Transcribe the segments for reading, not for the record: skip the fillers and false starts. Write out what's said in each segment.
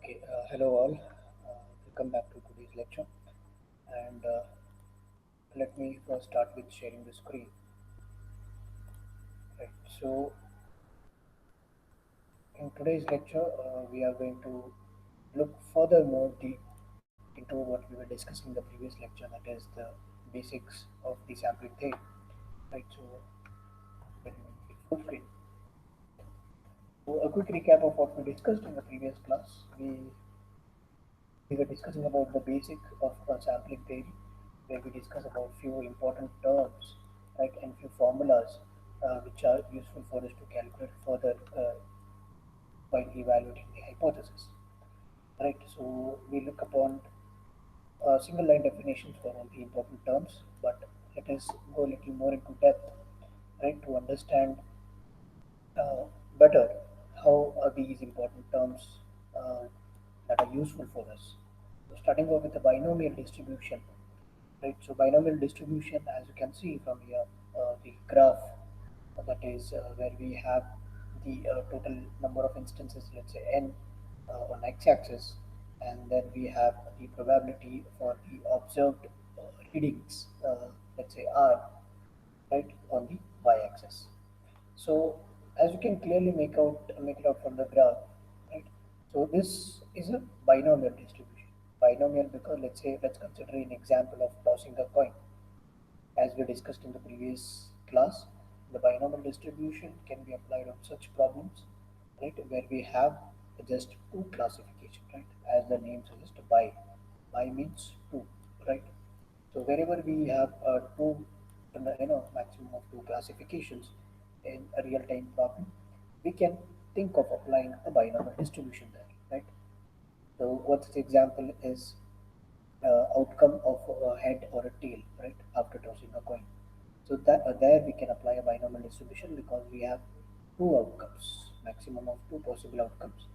Okay, hello all. Welcome back to today's lecture. And let me first start with sharing the screen. Right. So, in today's lecture, we are going to look further more deep into what we were discussing in the previous lecture, that is the basics of the sampling theory. Right. So, let me make it full screen. So, a quick recap of what we discussed in the previous class. We were discussing about the basic of sampling theory, where we discuss about few important terms, right, and few formulas which are useful for us to calculate further while evaluating the hypothesis. Right. So we look upon single line definitions for all the important terms, but let us go a little more into depth, right, to understand uh, better how are these important terms uh, that are useful for us. So starting off with the binomial distribution, right? So binomial distribution, as you can see from here, the graph that is where we have the total number of instances, let's say n on x-axis, and then we have the probability for the observed readings, let's say r, right, on the y-axis. So as you can clearly make it out from the graph, right? So this is a binomial distribution. Binomial because let's consider an example of tossing a coin. As we discussed in the previous class, the binomial distribution can be applied on such problems, right, where we have just two classification, right? As the name suggests, bi. Bi means two, right? So wherever we have two, maximum of two classifications in a real-time problem, we can think of applying a binomial distribution there, right? So what's the example is outcome of a head or a tail, right? After tossing a coin. So that there we can apply a binomial distribution because we have two outcomes, maximum of two possible outcomes.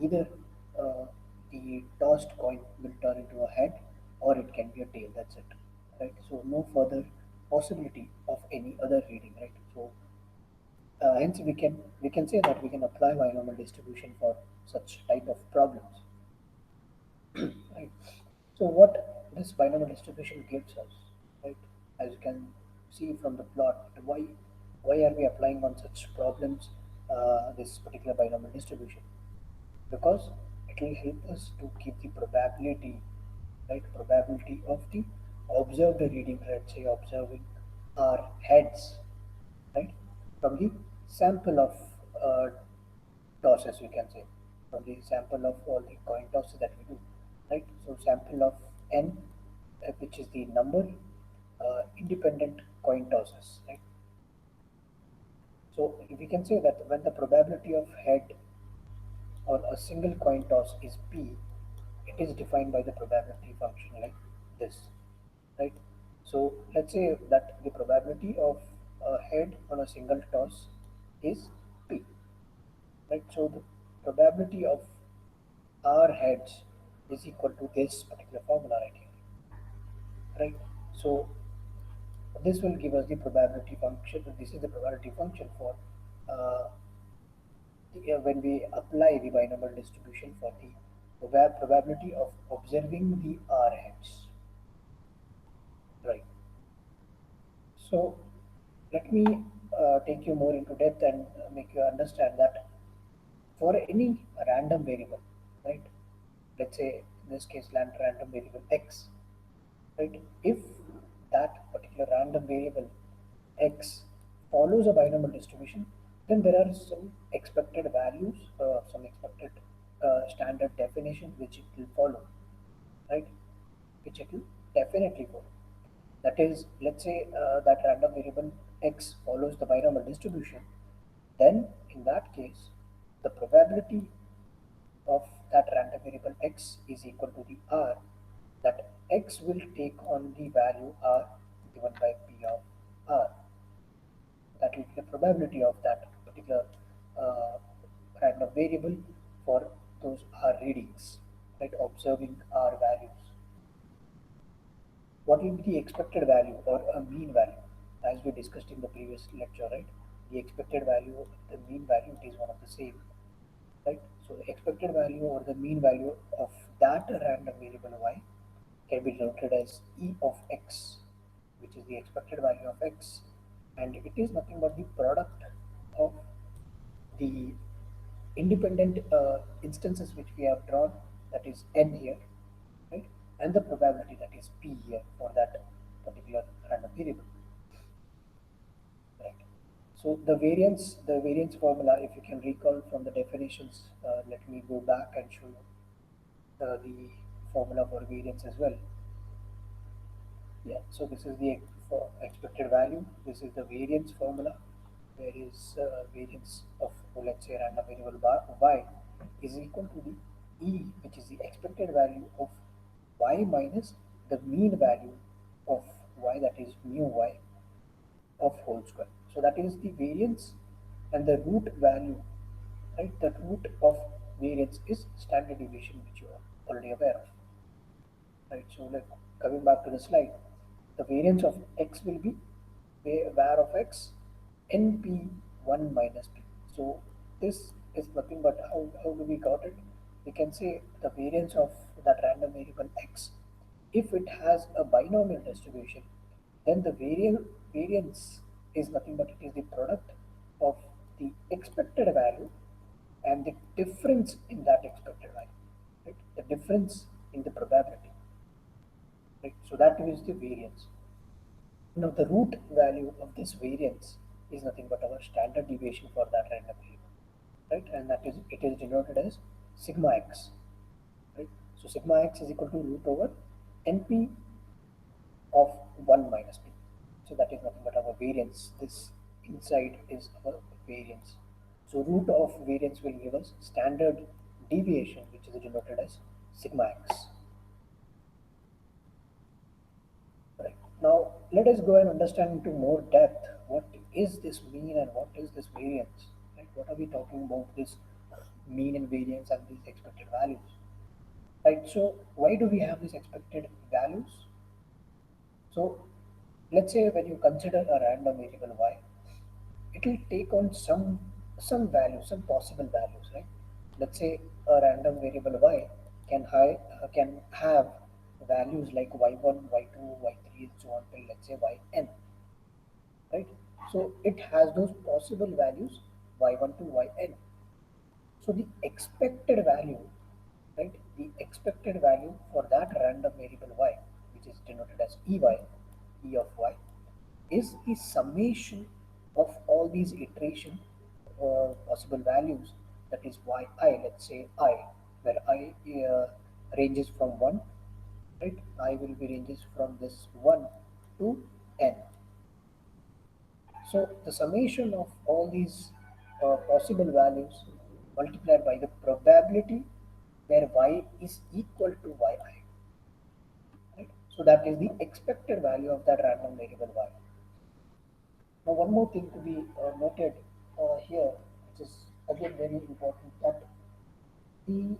Either uh, the tossed coin will turn into a head, or it can be a tail. That's it, right? So no further possibility of any other reading, right? So hence we can say that we can apply binomial distribution for such type of problems, right? So what this binomial distribution gives us, right? As you can see from the plot, why are we applying on such problems this particular binomial distribution? Because it will help us to keep the probability, right? Probability of the observed reading, let's say observing our heads, right? From the sample of uh, tosses, we can say, from the sample of all the coin tosses that we do, right? So sample of n, which is the number independent coin tosses, right? So we can say that when the probability of head on a single coin toss is p, it is defined by the probability function like this, right? So let's say that the probability of a head on a single toss is p, right? So the probability of our heads is equal to this particular formula right here, right? So this will give us the probability function. This is the probability function for uh, when we apply the binomial distribution for the probability of observing the R heads, right? So let me take you more into depth and make you understand that for any random variable, right? Let's say in this case random variable x, right? If that particular random variable x follows a binomial distribution, then there are some expected values, some expected standard definitions which it will follow, right? Which it will definitely follow. That is, let's say that random variable x follows the binomial distribution, then in that case, the probability of that random variable x is equal to the r, that x will take on the value r given by p of r. That will be the probability of that particular uh, random variable for those r readings, right? Observing r values. What will be the expected value or a mean value? As we discussed in the previous lecture, right? The expected value, the mean value, it is one of the same, right? So the expected value or the mean value of that random variable y can be denoted as e of x, which is the expected value of x, and it is nothing but the product of the independent instances which we have drawn, that is n here, right, and the probability, that is p here, for that particular random variable, right. So the variance formula, if you can recall from the definitions, let me go back and show you the formula for variance as well. Yeah, so this is the for expected value. This is the variance formula. There is variance of, let's say, random variable y is equal to the e, which is the expected value of y minus the mean value of y, that is mu y of whole square. So that is the variance, and the root value, right? The root of variance is standard deviation, which you are already aware of. Right, so like coming back to the slide, the variance of x will be var of x np1 minus p. So this is nothing but how do we got it? We can say the variance of that random variable x, if it has a binomial distribution, then the variance is nothing but it is the product of the expected value and the difference in that expected value, right? The difference in the probability. Right? So that is the variance. Now the root value of this variance is nothing but our standard deviation for that random variable, right? And that is, it is denoted as sigma x, right? So sigma x is equal to root over np of 1 minus p. So that is nothing but our variance. This inside is our variance. So root of variance will give us standard deviation, which is denoted as sigma x. Right. Now let us go and understand into more depth what is this mean and what is this variance. Right? What are we talking about this mean and variance and these expected values? Right. So why do we have these expected values? So let's say when you consider a random variable y, it will take on some values, some possible values, right? Let's say a random variable y can have values like y1, y2, y3, and so on till, let's say, yn, right? So it has those possible values y1 to yn. So the expected value, right? The expected value for that random variable y, which is denoted as ey, e of y, is the summation of all these iteration possible values, that is yi, let's say I, where I ranges from 1, right? I will be ranges from this 1 to n. So the summation of all these possible values multiplied by the probability where y is equal to yi, right? So that is the expected value of that random variable y. Now, one more thing to be noted here, which is again very important, that the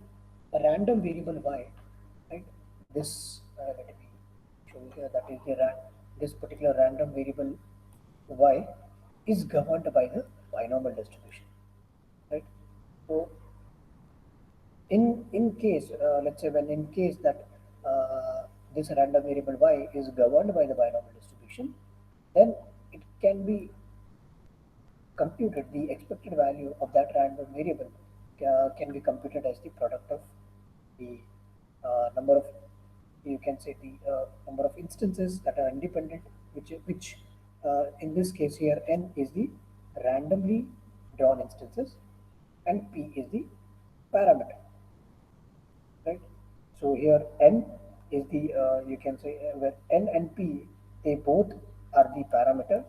random variable y, right? This let me show you here, that is this particular random variable y is governed by the binomial distribution, right? So, in case, let's say, when in case that this random variable y is governed by the binomial distribution, then it can be computed, the expected value of that random variable can be computed as the product of the number of, you can say, the number of instances that are independent, which in this case here n is the randomly drawn instances and p is the parameter, right? So here n is the, you can say, where n and p, they both are the parameter,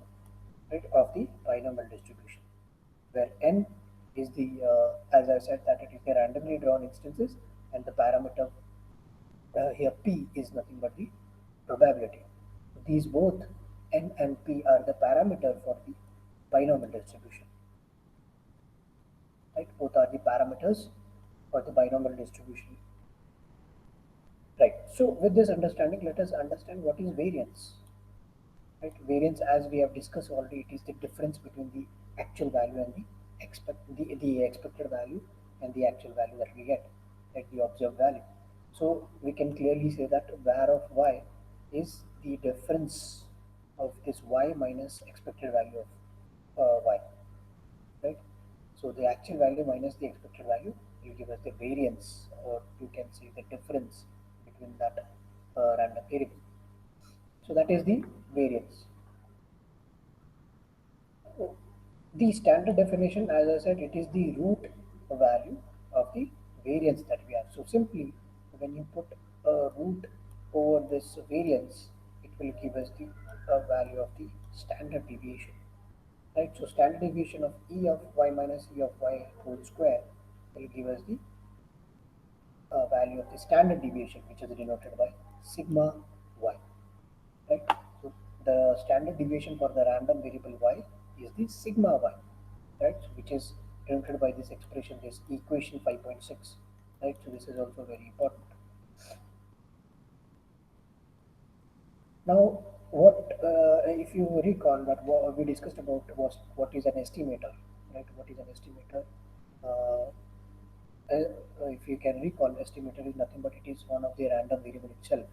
right, of the binomial distribution, where n is the, as I said, that it is the randomly drawn instances, and the parameter here p is nothing but the probability. These both n and p are the parameter for the binomial distribution, right? Both are the parameters for the binomial distribution, right? So with this understanding, let us understand what is variance. Right? Variance, as we have discussed already, it is the difference between the actual value and the expected value and the actual value that we get, like the observed value. So we can clearly say that var of y is the difference of this y minus expected value of y, right? So the actual value minus the expected value will give us the variance, or you can say the difference between that random variable. So that is the variance. The standard definition, as I said, it is the root value of the variance that we have. So simply, when you put a root over this variance, it will give us the value of the standard deviation. Right? So standard deviation of e of y minus e of y whole square will give us the value of the standard deviation, which is denoted by sigma y. Right? So the standard deviation for the random variable y is the sigma y, right? So which is denoted by this expression, this equation 5.6, right? So this is also very important. Now, if you recall that what we discussed about was what is an estimator, right? What is an estimator? Uh, if you can recall, estimator is nothing but it is one of the random variable itself,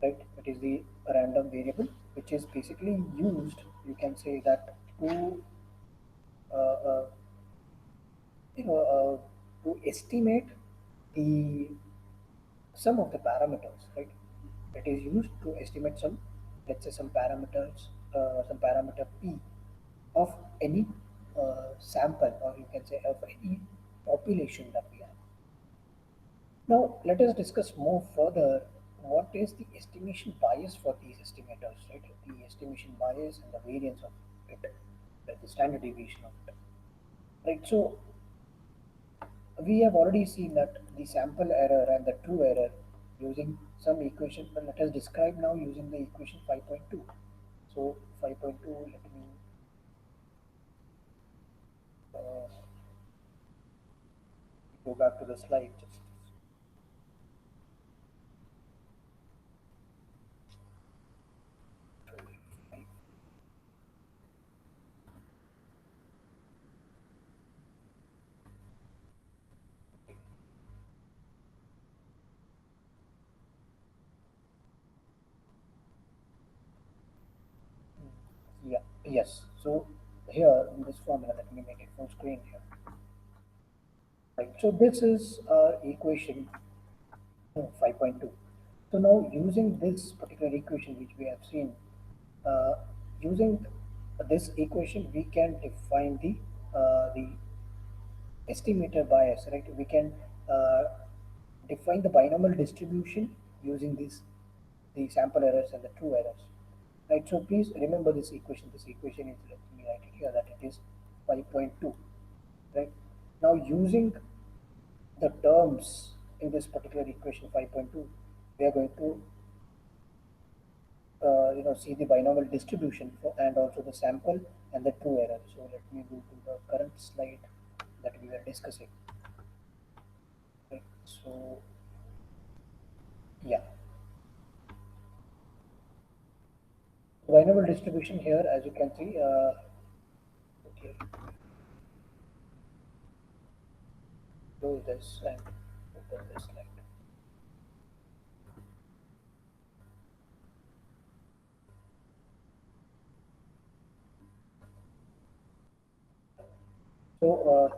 right? It is the random variable which is basically used. You can say that to uh, uh, you know to estimate the sum of the parameters, right? It is used to estimate some, let's say, some parameters, some parameter p of any sample, or you can say of any population that we have. Now, let us discuss more further what is the estimation bias for these estimators, right? The estimation bias and the variance of it, the standard deviation of it, right? So, we have already seen that the sample error and the true error using some equation, but let us describe now using the equation 5.2. So 5.2, let me uh, go back to the slide. Yeah, yes. So here in this formula, let me make it full screen here. Right. So this is our equation 5.2. So now using this particular equation which we have seen, uh, using this equation we can define the estimator bias, right? We can uh, define the binomial distribution using the sample errors and the true errors, right? So please remember this equation. This equation is, let me write it here, that it is 5.2, right? Now using the terms in this particular equation 5.2, we are going to see the binomial distribution for, and also the sample and the true error. So let me go to the current slide that we were discussing. Right? So yeah, binomial distribution here, as you can see. Okay, close this and open this slide. So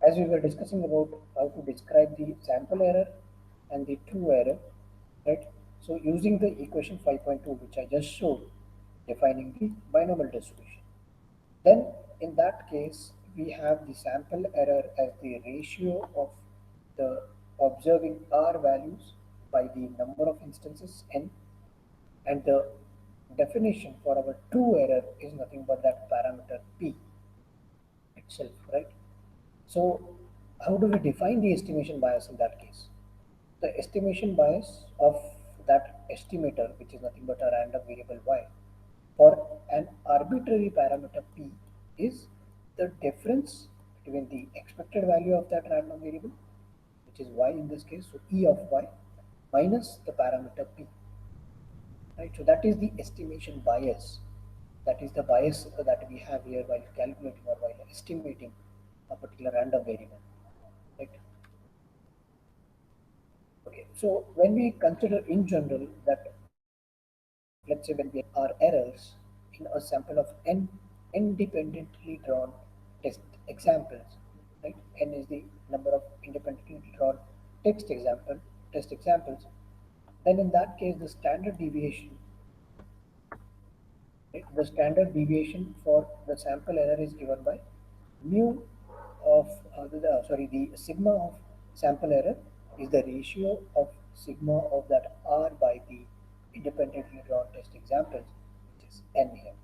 as we were discussing about how to describe the sample error and the true error, right? So using the equation 5.2, which I just showed, defining the binomial distribution. Then in that case, we have the sample error as the ratio of the observing R values by the number of instances n, and the definition for our true error is nothing but that parameter p itself, right? So how do we define the estimation bias in that case? The estimation bias of that estimator, which is nothing but a random variable y, for an arbitrary parameter p, is the difference between the expected value of that random variable, which is y in this case, so e of y, minus the parameter p, right? So that is the estimation bias. That is the bias that we have here while calculating or while estimating a particular random variable. right? Okay, so when we consider in general that, let's say, when we are errors in a sample of n independently drawn test examples, right? N is the number of independently drawn test examples. Then in that case, the standard deviation for the sample error is given by mu of the sigma of sample error is the ratio of sigma of that r by the independently drawn test examples, which is n here,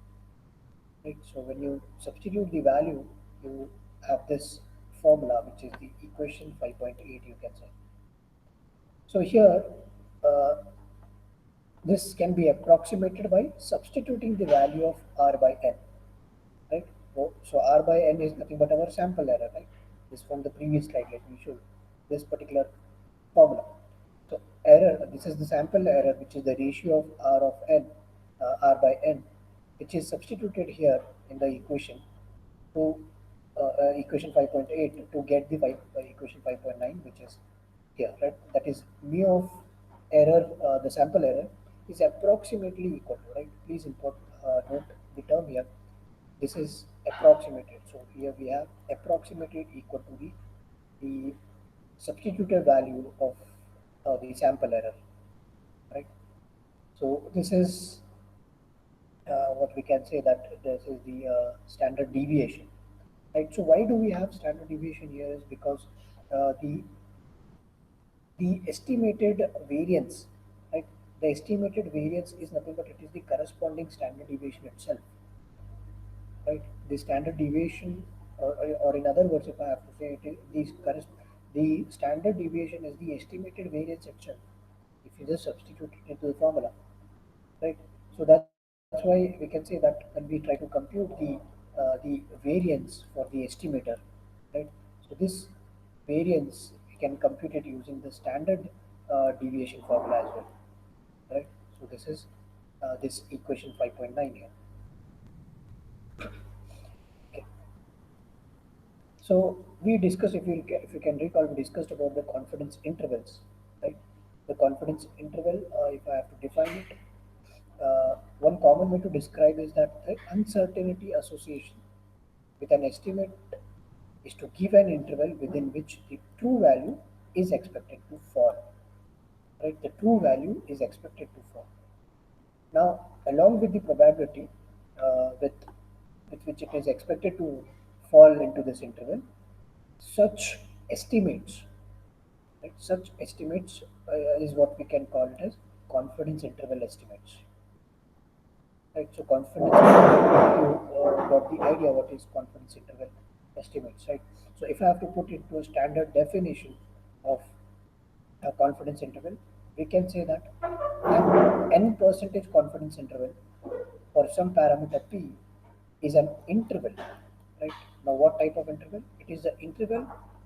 right? So when you substitute the value, you have this formula, which is the equation 5.8, you can say. So here, uh, this can be approximated by substituting the value of r by n, right? So r by n is nothing but our sample error, right? This from the previous slide, let me show you this particular formula. So error, this is the sample error, which is the ratio of r of n, r by n, which is substituted here in the equation to equation 5.8 to get the equation 5.9, which is here, right? That is mu of error, the sample error is approximately equal to, right? Please note the term here. This is approximated. So here we have approximated equal to the substituted value of the sample error, right? So this is what we can say, that this is the standard deviation, right? So why do we have standard deviation here is because the estimated variance, right? The estimated variance is nothing but it is the corresponding standard deviation itself, right? The standard deviation, or in other words, if I have to say it, the standard deviation is the estimated variance itself. If you just substitute it into the formula, right? So that's why we can say that when we try to compute the variance for the estimator, right? So this variance we can compute it using the standard deviation formula as well, right? So this is this equation 5.9 here. Okay. So we discussed, if you can recall, we discussed about the confidence intervals, right? The confidence interval, if I have to define it, one common way to describe is that the uncertainty association with an estimate is to give an interval within which the true value is expected to fall, right? The true value is expected to fall. Now, along with the probability with which it is expected to fall into this interval, such estimates, right? Such estimates is what we can call it as confidence interval estimates, right? So confidence interval, you got the idea what is confidence interval estimates, right? So if I have to put it to a standard definition of a confidence interval, we can say that an n percentage confidence interval for some parameter p is an interval, right? Now, what type of interval? It is the interval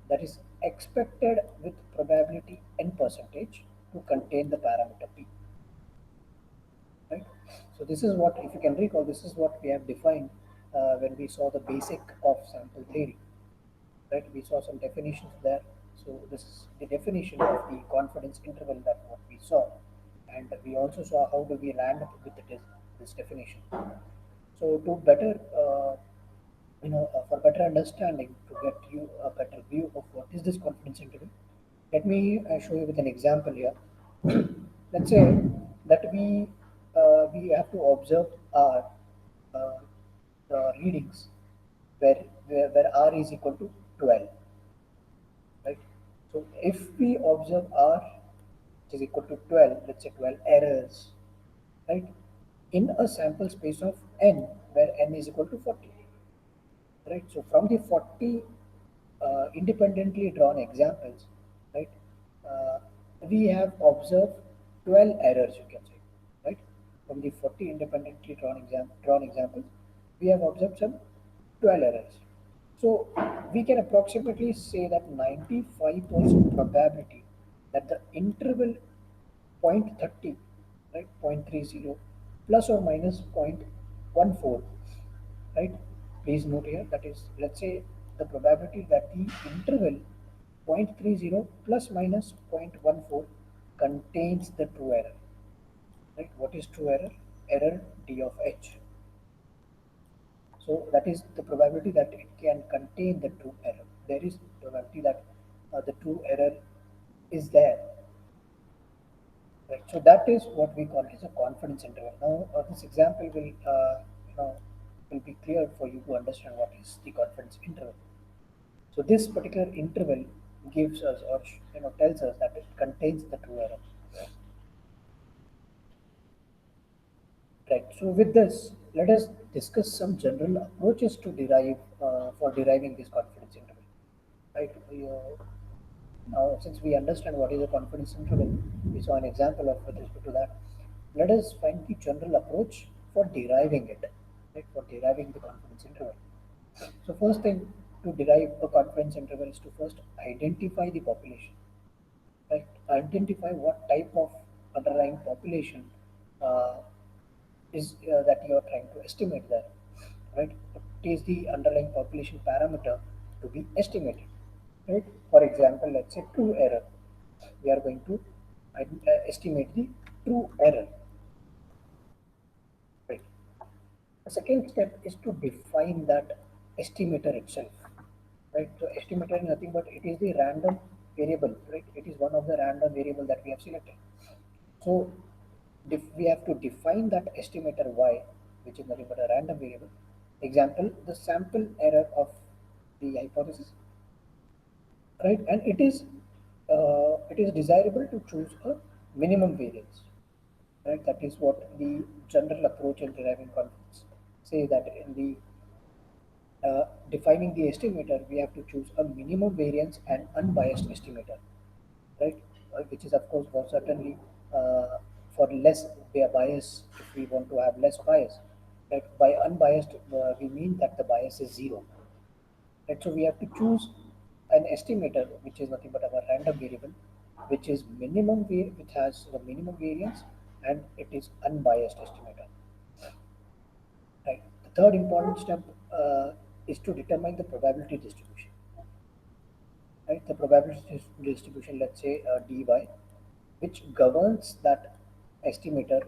that is expected with probability n percentage to contain the parameter p, right? So this is what, if you can recall, this is what we have defined when we saw the basic of sample theory, right? We saw some definitions there. So this is the definition of the confidence interval that what we saw, and we also saw how do we land up with this definition. So to better, for better understanding, to get you a better view of what is this confidence interval, let me show you with an example here. Let's say that we have to observe our uh, readings where r is equal to 12, right? So if we observe r which is equal to 12, let's say 12 errors, right? In a sample space of n where n is equal to 40, right? So from the 40 independently drawn examples, right? Uh, we have observed 12 errors, you can say, right? From the 40 independently drawn examples, we have observed some 12 errors. So we can approximately say that 95% probability that the interval 0.30, right, 0.30 plus or minus 0.14, right? Please note here that is, let's say, the probability that the interval 0.30 plus minus 0.14 contains the true error. Right? What is true error? Error d of h. So that is the probability that it can contain the true error. There is probability that the true error is there. Right. So that is what we call as a confidence interval. Now this example will will be clear for you to understand what is the confidence interval. So this particular interval gives us or tells us that it contains the true error. Right. So with this, let us discuss some general approaches to derive for deriving this confidence interval. Right. Now, since we understand what is a confidence interval, we saw an example of with respect to that. Let us find the general approach for deriving it. Right. For deriving the confidence interval. So first thing to derive a confidence interval is to first identify the population. Right. Identify what type of underlying population uh, is that you are trying to estimate there, right? What is the underlying population parameter to be estimated, right? For example, let's say true error. We are going to estimate the true error, right? The second step is to define that estimator itself, right? So estimator is nothing but it is the random variable, right? It is one of the random variable that we have selected. So we have to define that estimator y, which is nothing but a random variable. Example, the sample error of the hypothesis, right? And it is desirable to choose a minimum variance, right? That is what the general approach in deriving confidence say that in the defining the estimator, we have to choose a minimum variance and unbiased estimator, right? Which is of course for certainly for less bias if we want to have less bias. Right? By unbiased, we mean that the bias is zero. Right? So we have to choose an estimator which is nothing but our random variable, which is which has the minimum variance and it is unbiased estimator. Right? The third important step is to determine the probability distribution. Right? The probability distribution, let's say dy, which governs that estimator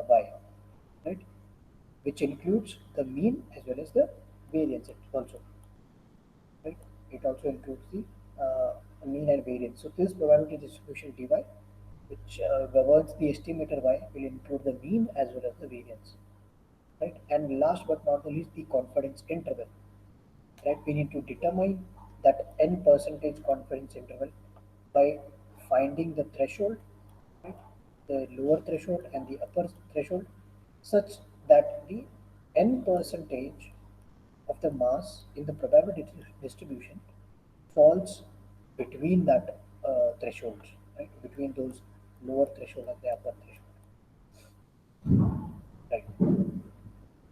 y, right? Which includes the mean as well as the variance also, right? It also includes the mean and variance. So this probability distribution dy, which governs the estimator y, will include the mean as well as the variance, right? And last but not the least, the confidence interval, right? We need to determine that n percentage confidence interval by finding the threshold, right? The lower threshold and the upper threshold, such that the n percentage of the mass in the probability distribution falls between that thresholds, right? Between those lower threshold and the upper threshold, right?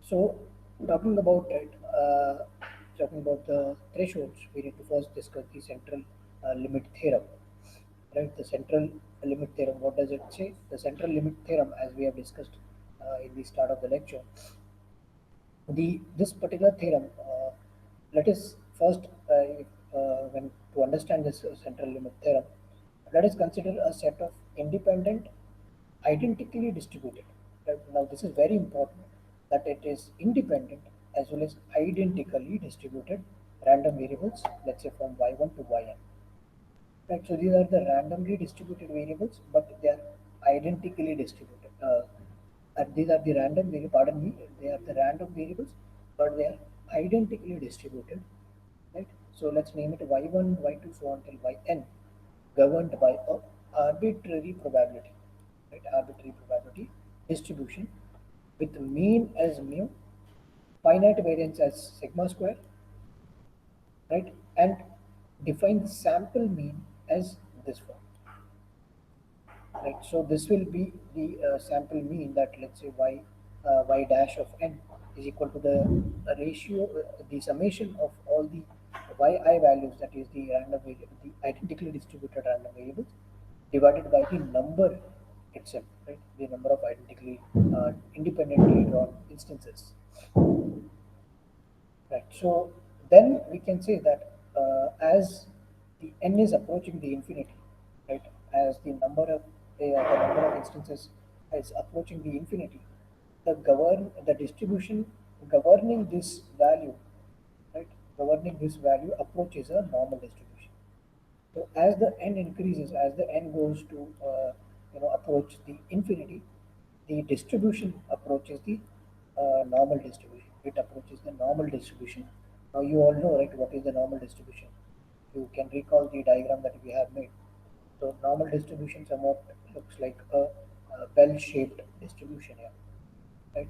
So, talking about it, talking about the thresholds, we need to first discuss the central limit theorem. Right, the central limit theorem. What does it say? The central limit theorem, as we have discussed in the start of the lecture, the this particular theorem. Let us first, when to understand this central limit theorem, let us consider a set of independent, identically distributed. Right? Now, this is very important that it is independent as well as identically distributed random variables. Let's say from y1 to yn. Right, so these are the randomly distributed variables, but they are identically distributed. And these are the random variables. Pardon me, they are the random variables, but they are identically distributed. Right. So let's name it y1, y2, so on till yn, governed by a arbitrary probability. Right, arbitrary probability distribution with mean as mu, finite variance as sigma square, right, and define the sample mean as this form. Right, so this will be the sample mean that let's say y dash of n is equal to the ratio, the summation of all the yi values, that is the random variable, the identically distributed random variables, divided by the number itself, right? The number of identically independently drawn instances. Right. So then we can say that as the n is approaching the infinity, right? As the number of instances is approaching the infinity, the distribution governing this value, right? Governing this value approaches a normal distribution. So as the n increases, as the n goes to approach the infinity, the distribution approaches the normal distribution. It approaches the normal distribution. Now you all know, right, what is the normal distribution. You can recall the diagram that we have made. So normal distribution somewhat looks like a bell-shaped distribution here, right?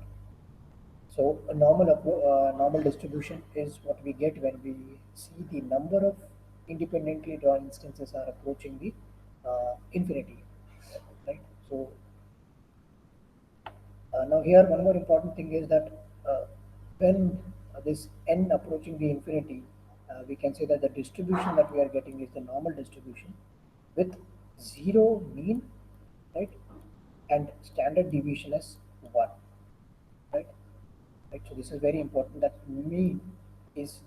So a normal distribution is what we get when we see the number of independently drawn instances are approaching the infinity, right? So now here one more important thing is that when this n approaching the infinity, we can say that the distribution that we are getting is the normal distribution with zero mean, right? And standard deviation as 1, right? Right, so this is very important that mean is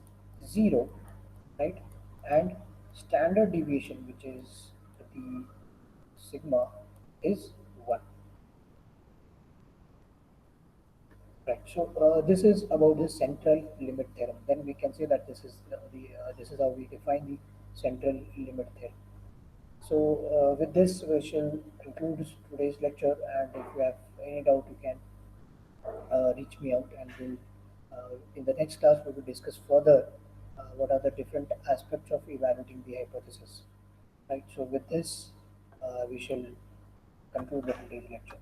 0, right? And standard deviation, which is the sigma, is 1. Right. So this is about the central limit theorem. Then we can say that this is how we define the central limit theorem. So with this, we shall conclude today's lecture. And if you have any doubt, you can reach me out, and we'll in the next class we will discuss further what are the different aspects of evaluating the hypothesis. Right. So with this, we shall conclude the today's lecture.